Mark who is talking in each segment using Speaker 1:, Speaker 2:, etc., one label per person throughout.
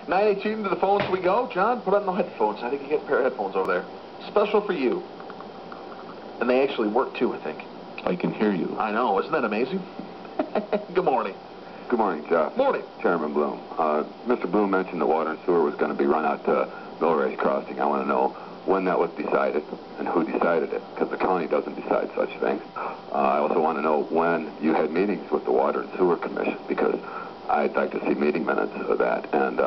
Speaker 1: 918 to the phones we go. John, put on the headphones. I think you get a pair of headphones over there. Special for you. And they actually work too, I think.
Speaker 2: I can hear you.
Speaker 1: I know. Isn't that amazing? Good morning.
Speaker 3: Good morning, Jeff.
Speaker 1: Morning.
Speaker 3: Chairman Bloom. Mr. Bloom mentioned the water and sewer was going to be run out to Millrace Crossing. I want to know when that was decided and who decided it, because the county doesn't decide such things. I also want to know when you had meetings with the Water and Sewer Commission, because I'd like to see meeting minutes of that. And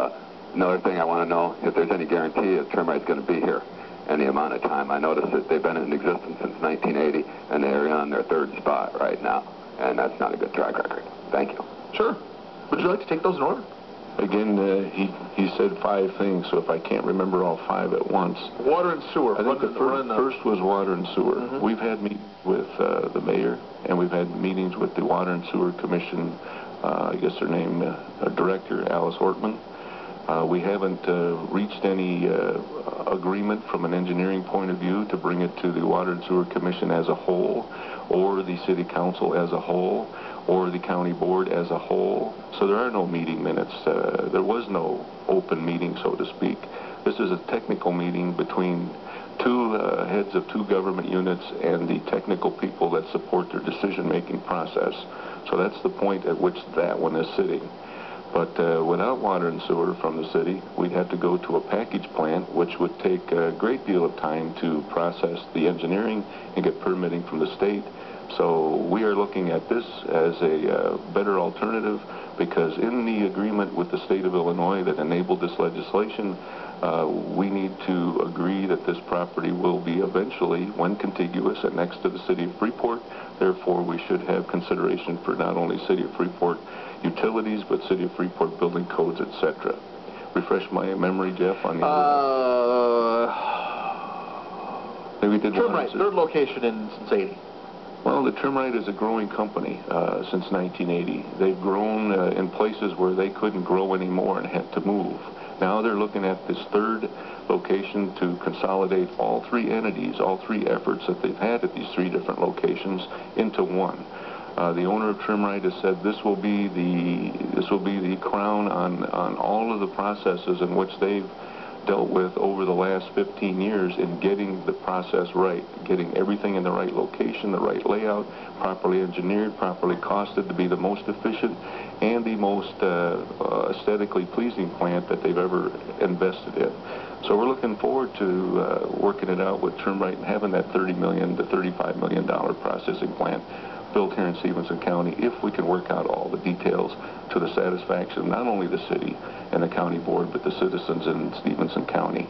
Speaker 3: another thing I want to know, if there's any guarantee that Trimrite's going to be here any amount of time. I noticed that they've been in existence since 1980, and they're on their third spot right now, and that's not a good track record. Thank you.
Speaker 1: Sure. Would you like to take those in order?
Speaker 2: Again, he said 5 things, so if I can't remember all 5 at once.
Speaker 1: Water and sewer.
Speaker 2: I think the first was water and sewer.
Speaker 1: Mm-hmm.
Speaker 2: We've had meetings with the mayor, and we've had meetings with the Water and Sewer Commission, I guess her name, Director Alice Ortman. We haven't reached any agreement from an engineering point of view to bring it to the Water and Sewer Commission as a whole, or the City Council as a whole, or the County Board as a whole. So there are no meeting minutes. There was no open meeting, so to speak. This is a technical meeting between two heads of 2 government units and the technical people that support their decision-making process. So that's the point at which that one is sitting. But without water and sewer from the city, we'd have to go to a package plant, which would take a great deal of time to process the engineering and get permitting from the state. So we are looking at this as a better alternative, because in the agreement with the state of Illinois that enabled this legislation, we need to agree that this property will be eventually, when contiguous and next to the city of Freeport. Therefore, we should have consideration for not only city of Freeport utilities, but city of Freeport building codes, etc. Refresh my memory, Jeff, on the maybe did
Speaker 1: Trimrite, third location since 80.
Speaker 2: Well, the Trimrite is a growing company since 1980. They've grown in places where they couldn't grow anymore and had to move. Now they're looking at this third location to consolidate all 3 entities, all 3 efforts that they've had at these 3 different locations into one. The owner of Trimrite has said this will be the crown on all of the processes in which they've dealt with over the last 15 years in getting the process right, getting everything in the right location, the right layout, properly engineered, properly costed to be the most efficient and the most aesthetically pleasing plant that they've ever invested in. So we're looking forward to working it out with Trimrite and having that $30 million to $35 million processing plant built here in Stevenson County, if we can work out all the details to the satisfaction of not only the city and the county board, but the citizens in Stevenson County.